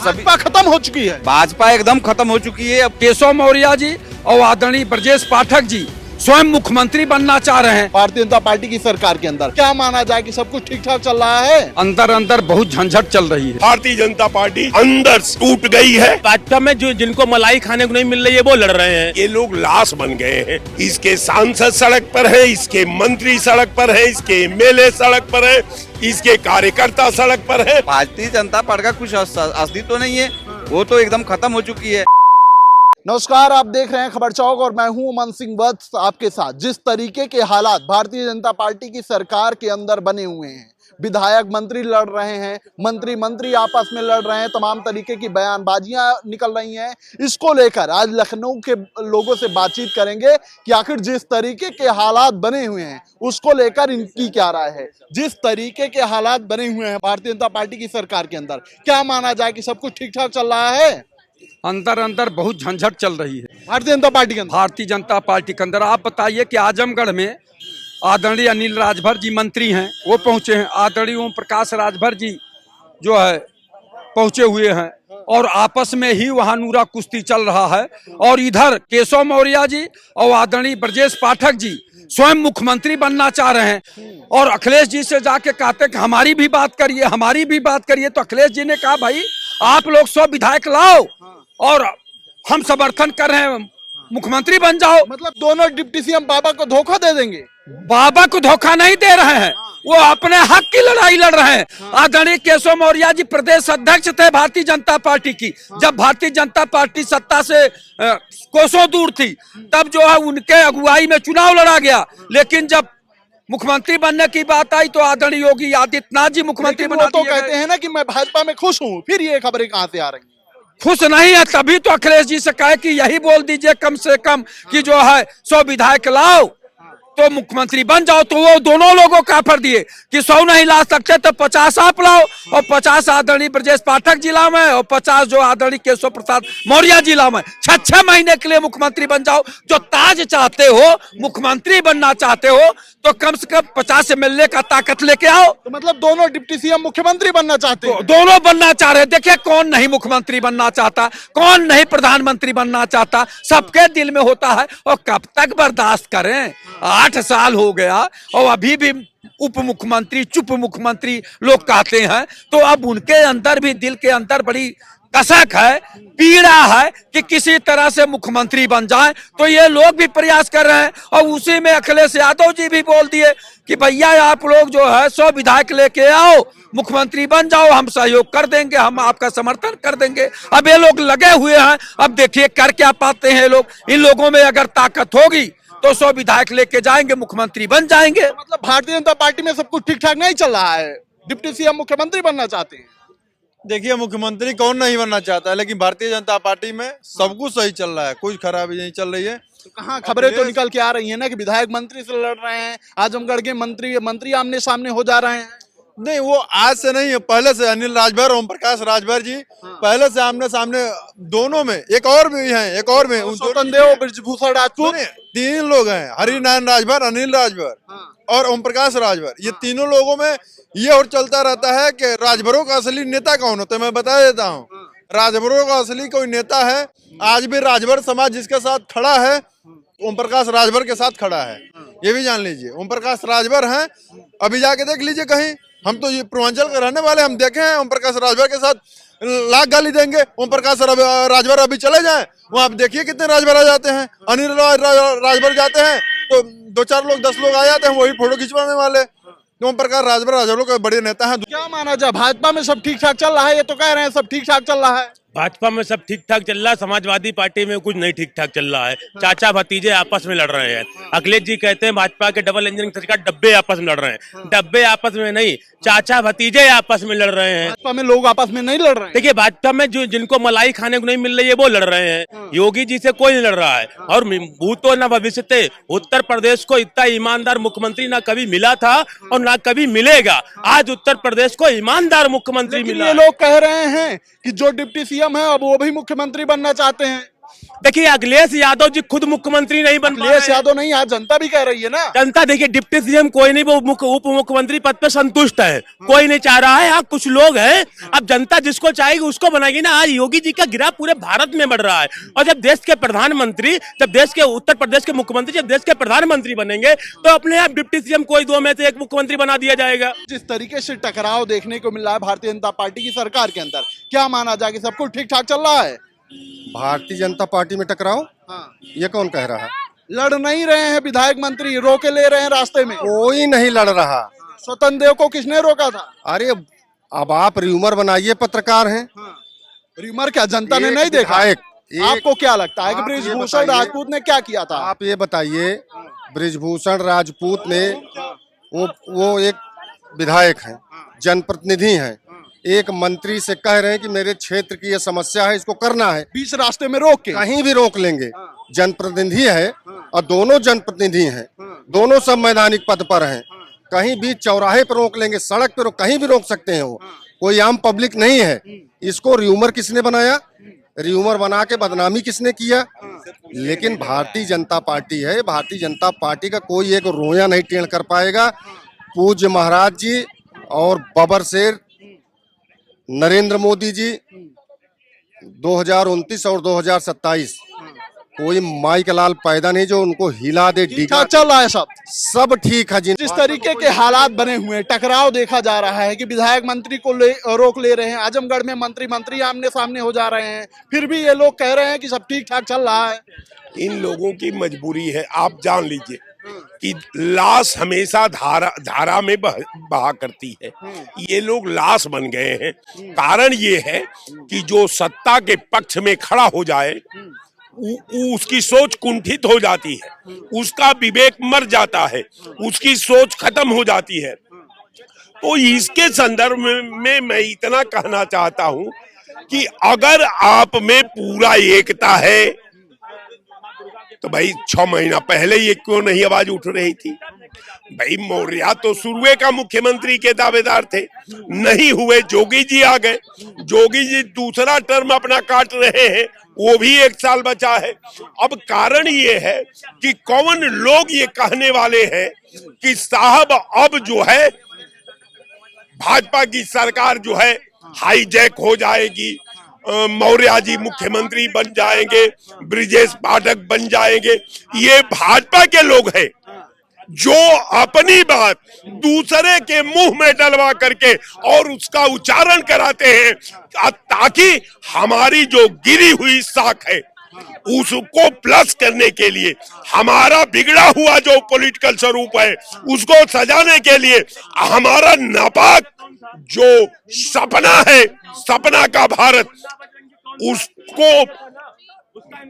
भाजपा खत्म हो चुकी है। भाजपा एकदम खत्म हो चुकी है। अब केशव मौर्य जी और आदरणीय ब्रजेश पाठक जी स्वयं मुख्यमंत्री बनना चाह रहे हैं। भारतीय जनता पार्टी की सरकार के अंदर क्या माना जाए कि सब कुछ ठीक ठाक चल रहा है? अंदर अंदर बहुत झंझट चल रही है। भारतीय जनता पार्टी अंदर टूट गई है। भाजपा में जो जिनको मलाई खाने को नहीं मिल रही है वो लड़ रहे हैं। ये लोग लाश बन गए हैं। इसके सांसद सड़क पर है, इसके मंत्री सड़क पर है, इसके एमएलए सड़क पर है, इसके कार्यकर्ता सड़क पर है। भारतीय जनता पार्टी का कुछ असली तो नहीं है, वो तो एकदम खत्म हो चुकी है। नमस्कार, आप देख रहे हैं खबर चौक और मैं हूं अमन सिंह वत्स आपके साथ। जिस तरीके के हालात भारतीय जनता पार्टी की सरकार के अंदर बने हुए हैं, विधायक मंत्री लड़ रहे हैं, मंत्री आपस में लड़ रहे हैं, तमाम तरीके की बयानबाजियां निकल रही हैं। इसको लेकर आज लखनऊ के लोगों से बातचीत करेंगे कि आखिर जिस तरीके के हालात बने हुए हैं उसको लेकर इनकी क्या राय है। जिस तरीके के हालात बने हुए हैं भारतीय जनता पार्टी की सरकार के अंदर, क्या माना जाए कि सब कुछ ठीक ठाक चल रहा है? अंदर अंदर बहुत झंझट चल रही है भारतीय जनता पार्टी के अंदर। भारतीय जनता पार्टी के अंदर आप बताइए कि आजमगढ़ में आदरणीय अनिल राजभर जी मंत्री हैं, वो पहुंचे हैं। आदरणीय ओम प्रकाश राजभर जी जो है पहुंचे हुए हैं और आपस में ही वहां नूरा कुश्ती चल रहा है। और इधर केशव मौर्य जी और आदरणीय ब्रजेश पाठक जी स्वयं मुख्यमंत्री बनना चाह रहे हैं और अखिलेश जी से जाके कहते कि हमारी भी बात करिए, हमारी भी बात करिए। तो अखिलेश जी ने कहा भाई आप लोग 100 विधायक लाओ और हम समर्थन कर रहे हैं, मुख्यमंत्री बन जाओ। मतलब दोनों डिप्टी सीएम बाबा को धोखा दे देंगे? बाबा को धोखा नहीं दे रहे हैं, वो अपने हक की लड़ाई लड़ रहे हैं। आदरणीय केशव मौर्य जी प्रदेश अध्यक्ष थे भारतीय जनता पार्टी की। जब भारतीय जनता पार्टी सत्ता से कोसों दूर थी तब जो है उनके अगुवाई में चुनाव लड़ा गया। लेकिन जब मुख्यमंत्री बनने की बात आई तो आदरणीय योगी आदित्यनाथ जी मुख्यमंत्री बना तो कहते हैं ना कि मैं भाजपा में खुश हूँ, फिर ये खबरें कहाँ से आ रही हैं? खुश नहीं है तभी तो अखिलेश जी से कहे कि यही बोल दीजिए कम से कम कि जो है 100 विधायक लाओ तो मुख्यमंत्री बन जाओ। तो वो दोनों लोगों का ऑफर दिए कि 100 नहीं ला सकते तो 50 आप लाओ और 50 आदरणीय ब्रजेश पाठक जिला में और 50 जो आदरणीय केशव प्रसाद मौर्य जिला में 6 महीने के लिए मुख्यमंत्री बन जाओ। जो ताज चाहते हो, मुख्यमंत्री बनना चाहते हो तो कम से कम 50 एमएलए का ताकत लेके आओ। तो मतलब दोनों डिप्टी सीएम मुख्यमंत्री बनना चाहते हैं? दोनों बनना चाह रहे हैं। देखिए कौन नहीं मुख्यमंत्री बनना चाहता, कौन नहीं प्रधानमंत्री बनना चाहता, सबके दिल में होता है। और कब तक बर्दाश्त करें? 8 साल हो गया और अभी भी उप मुख्यमंत्री चुप मुख्यमंत्री लोग कहते हैं। तो अब उनके अंदर भी दिल के अंदर बड़ी कसक है, पीड़ा है कि किसी तरह से मुख्यमंत्री बन जाए। तो ये लोग भी प्रयास कर रहे हैं और उसी में अखिलेश यादव जी भी बोल दिए कि भैया आप लोग जो है 100 विधायक लेके आओ, मुख्यमंत्री बन जाओ, हम सहयोग कर देंगे, हम आपका समर्थन कर देंगे। अब ये लोग लगे हुए हैं, अब देखिए कर क्या पाते हैं लोग। इन लोगों में अगर ताकत होगी तो 100 विधायक लेके जाएंगे, मुख्यमंत्री बन जाएंगे। मतलब भारतीय जनता पार्टी में सब कुछ ठीक ठाक नहीं चल रहा है, डिप्टी सीएम मुख्यमंत्री बनना चाहते हैं। देखिए मुख्यमंत्री कौन नहीं बनना चाहता है, लेकिन भारतीय जनता पार्टी में सब कुछ सही चल रहा है, कुछ खराबी नहीं चल रही है। तो कहाँ खबरें तो निकल के आ रही है ना कि विधायक मंत्री से लड़ रहे हैं, आजमगढ़ के मंत्री आमने सामने हो जा रहे हैं। नहीं, वो आज से नहीं है, पहले से अनिल राजभर, ओम प्रकाश राजभर जी पहले से आमने सामने दोनों में। एक और भी हैं, एक और में स्वतंत्र देव, ब्रजभूषण राजपूत, 3 लोग हैं, हरिनारायण राजभर, अनिल राजभर और ओम प्रकाश राजभर। ये तीनों लोगों में ये और चलता रहता है कि राजभरों का असली नेता कौन होता है। मैं बता देता हूँ, राजभरों का असली कोई नेता है, आज भी राजभर समाज जिसके साथ खड़ा है ओम प्रकाश राजभर के साथ खड़ा है, ये भी जान लीजिए। ओम प्रकाश राजभर हैं, अभी जाके देख लीजिए कहीं, हम तो ये पूर्वांचल के रहने वाले, हम देखे हैं ओम प्रकाश राजभर के साथ लाख गाली देंगे। ओम प्रकाश राजभर अभी चले जाएं, वहां आप देखिए कितने राजभर आ जाते हैं। अनिल राजभर जाते हैं तो 2-4 लोग 10 लोग आ जाते हैं, वही फोटो खिंचवाने वाले। ओम प्रकाश राजभर के बड़े नेता हैं। क्या माना जाए, भाजपा में सब ठीक ठाक चल रहा है? ये तो कह रहे हैं सब ठीक ठाक चल रहा है। भाजपा में सब ठीक ठाक चल रहा है, समाजवादी पार्टी में कुछ नहीं ठीक ठाक चल रहा है। चाचा भतीजे आपस में लड़ रहे हैं। अखिलेश जी कहते हैं भाजपा के डबल इंजन सरकार डब्बे आपस में लड़ रहे हैं। डब्बे आपस में नहीं, चाचा भतीजे आपस में लड़ रहे हैं। भाजपा में लोग आपस में नहीं लड़ रहे हैं। देखिए भाजपा में जो जिनको मलाई खाने को नहीं मिल रही है वो लड़ रहे हैं। योगी जी से कोई नहीं लड़ रहा है। और भूतो न भविष्यते, उत्तर प्रदेश को इतना ईमानदार मुख्यमंत्री ना कभी मिला था और ना कभी मिलेगा। आज उत्तर प्रदेश को ईमानदार मुख्यमंत्री मिला। ये लोग कह रहे हैं कि जो डिप्टी सीएम है अब वो भी मुख्यमंत्री बनना चाहते हैं। देखिए अखिलेश यादव जी खुद मुख्यमंत्री नहीं बन पा रहे अखिलेश हैं। यादव नहीं, आज जनता भी कह रही है ना। जनता देखिए डिप्टी सीएम कोई नहीं, वो उप मुख्यमंत्री पद पे संतुष्ट है, कोई नहीं चाह रहा है। हाँ कुछ लोग हैं, अब जनता जिसको चाहेगी उसको बनाएगी ना। आज योगी जी का गिराव पूरे भारत में बढ़ रहा है, और जब देश के प्रधानमंत्री, जब देश के उत्तर प्रदेश के मुख्यमंत्री जब देश के प्रधानमंत्री बनेंगे तो अपने आप डिप्टी सीएम कोई दो में से एक मुख्यमंत्री बना दिया जाएगा। जिस तरीके से टकराव देखने को मिल रहा है भारतीय जनता पार्टी की सरकार के अंदर, क्या माना जाए कि सब कुछ ठीक ठाक चल रहा है? भारतीय जनता पार्टी में टकराव, हाँ। ये कौन कह रहा है? लड़ नहीं रहे हैं विधायक मंत्री, रोके ले रहे हैं रास्ते में। कोई नहीं लड़ रहा। स्वतंत्र देव को किसने रोका था? अरे अब आप र्यूमर बनाइए, पत्रकार हैं। र्यूमर क्या जनता ने एक नहीं देखा? विधायक, आपको क्या लगता है कि आप ये बृजभूषण बताइए- राजपूत ने क्या किया था? आप ये बताइए, बृजभूषण राजपूत ने वो एक विधायक हैं, जनप्रतिनिधि हैं, एक मंत्री से कह रहे हैं कि मेरे क्षेत्र की ये समस्या है, इसको करना है, बीच रास्ते में रोक के कहीं भी रोक लेंगे। जनप्रतिनिधि है और दोनों जनप्रतिनिधि हैं, दोनों संवैधानिक पद पर हैं। कहीं भी चौराहे पर रोक लेंगे, सड़क पर कहीं भी रोक सकते हैं। वो कोई आम पब्लिक नहीं है। इसको र्यूमर किसने बनाया? र्यूमर बना के बदनामी किसने किया? लेकिन भारतीय जनता पार्टी है, भारतीय जनता पार्टी का कोई एक रोया नहीं टेढ़ कर पाएगा। पूज्य महाराज जी और बबर शेर नरेंद्र मोदी जी 2029 और 2027 कोई माई का लाल पैदा नहीं जो उनको हिला दे ठीक डिगा। ठाक चल रहा है सब। सब ठीक है। जिस तरीके के हालात बने हुए हैं, टकराव देखा जा रहा है कि विधायक मंत्री को रोक ले रहे हैं, आजमगढ़ में मंत्री आमने सामने हो जा रहे हैं, फिर भी ये लोग कह रहे हैं कि सब ठीक ठाक चल रहा है। इन लोगों की मजबूरी है। आप जान लीजिए कि लाश हमेशा धारा में बहा करती है। ये लोग लाश बन गए हैं। कारण ये है कि जो सत्ता के पक्ष में खड़ा हो जाए उसकी सोच कुंठित हो जाती है, उसका विवेक मर जाता है, उसकी सोच खत्म हो जाती है। तो इसके संदर्भ में मैं इतना कहना चाहता हूं कि अगर आप में पूरा एकता है तो भाई 6 महीना पहले ये क्यों नहीं आवाज उठ रही थी? भाई मौर्य तो शुरुए का मुख्यमंत्री के दावेदार थे, नहीं हुए, जोगी जी आ गए, जोगी जी दूसरा टर्म अपना काट रहे हैं, वो भी 1 साल बचा है। अब कारण ये है कि कौन लोग ये कहने वाले हैं कि साहब अब जो है भाजपा की सरकार जो है हाईजैक हो जाएगी, मौर्य जी मुख्यमंत्री बन जाएंगे, ब्रिजेश पाठक बन जाएंगे। ये भाजपा के लोग हैं जो अपनी बात दूसरे के मुंह में डलवा करके और उसका उच्चारण कराते हैं ताकि हमारी जो गिरी हुई साख है उसको प्लस करने के लिए, हमारा बिगड़ा हुआ जो पॉलिटिकल स्वरूप है उसको सजाने के लिए, हमारा नापाक जो सपना है, सपना का भारत, उसको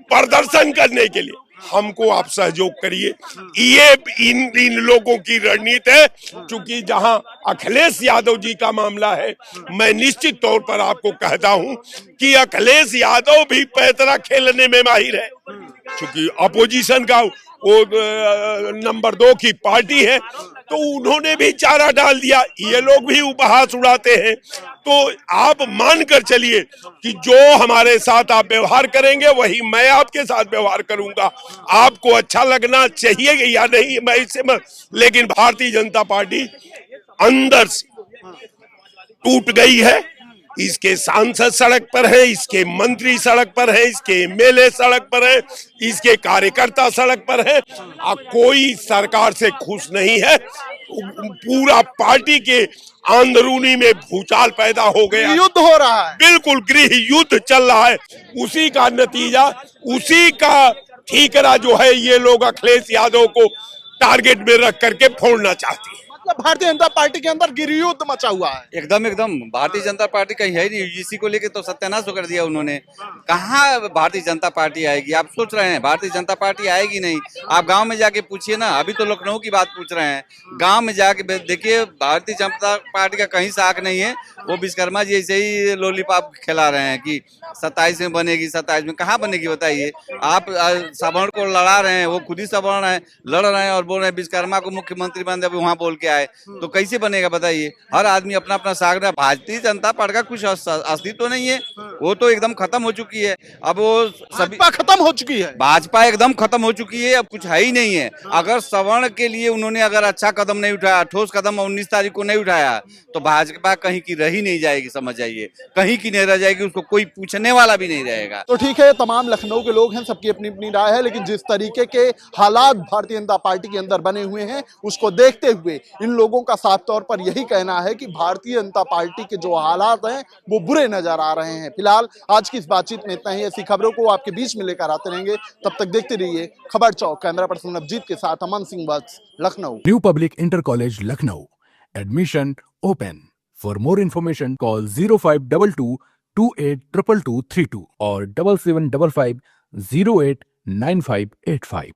प्रदर्शन करने के लिए हमको आप सहयोग करिए। ये इन लोगों की रणनीति है। क्योंकि जहां अखिलेश यादव जी का मामला है, मैं निश्चित तौर पर आपको कहता हूं कि अखिलेश यादव भी पैतरा खेलने में माहिर है। क्योंकि अपोजिशन का वो नंबर 2 की पार्टी है, तो उन्होंने भी चारा डाल दिया। ये लोग भी उपहास उड़ाते हैं। तो आप मान कर चलिए कि जो हमारे साथ आप व्यवहार करेंगे वही मैं आपके साथ व्यवहार करूंगा। आपको अच्छा लगना चाहिए या नहीं मैं इससे लेकिन भारतीय जनता पार्टी अंदर से टूट गई है। इसके सांसद सड़क पर हैं, इसके मंत्री सड़क पर हैं, इसके एमएलए सड़क पर हैं, इसके कार्यकर्ता सड़क पर हैं। कोई सरकार से खुश नहीं है। पूरा पार्टी के अंदरूनी में भूचाल पैदा हो गया, युद्ध हो रहा है, बिल्कुल गृह युद्ध चल रहा है। उसी का नतीजा, उसी का ठीकरा जो है ये लोग अखिलेश यादव को टारगेट में रख करके फोड़ना चाहती है। मतलब भारतीय जनता पार्टी के अंदर गृह युद्ध मचा हुआ है। एकदम भारतीय जनता पार्टी कहीं है नहीं। यूजीसी को लेके तो सत्यानाश कर दिया उन्होंने। कहाँ भारतीय जनता पार्टी आएगी? आप सोच रहे हैं भारतीय जनता पार्टी आएगी नहीं? आप गांव में जाके पूछिए ना। अभी तो लखनऊ की बात पूछ रहे हैं, गांव में जाके देखिए भारतीय जनता पार्टी का कहीं साख नहीं है। वो विश्वकर्मा जी ऐसे ही लॉलीपॉप खिला रहे हैं कि 27 में बनेगी, 27 में कहाँ बनेगी बताइए। आप सवर्ण को लड़ा रहे हैं, वो खुद ही सवर्ण है, लड़ रहे हैं और बोल रहे हैं विश्वकर्मा को मुख्यमंत्री बन दे, वहाँ बोल के आए, तो कैसे बनेगा बताइए। हर आदमी अपना अपना साख रहा है। भारतीय जनता पार्टी का कुछ अस्तित्व तो नहीं है। वो तो एकदम खत्म हो चुकी है। अब वो सभी भाजपा खत्म हो चुकी है। भाजपा एकदम खत्म हो चुकी है, अब कुछ है ही नहीं है। अगर सवर्ण के लिए उन्होंने अगर अच्छा कदम नहीं उठाया, ठोस कदम 19 तारीख को नहीं उठाया, तो भाजपा कहीं की रही नहीं जाएगी, समझ जाइए, कहीं की नहीं रह जाएगी, उसको कोई पूछने वाला भी नहीं रहेगा। तो ठीक है, तमाम लखनऊ के लोग हैं, सबकी अपनी अपनी राय है, लेकिन जिस तरीके के हालात भारतीय जनता पार्टी के अंदर बने हुए हैं, उसको देखते हुए इन लोगों का साफ तौर पर यही कहना है कि भारतीय जनता पार्टी के जो हालात हैं वो बुरे नजर आ रहे हैं। फिलहाल आज की इस बातचीत में इतना ही। ऐसी खबरों को आपके बीच में लेकर आते रहेंगे, तब तक देखते रहिए खबर चौक। कैमरा पर्सन नवजीत के साथ अमन सिंह वत्स, Lucknow. New Public Inter College Lucknow. Admission open. For more information, call 0522 282232 or 7755 089585.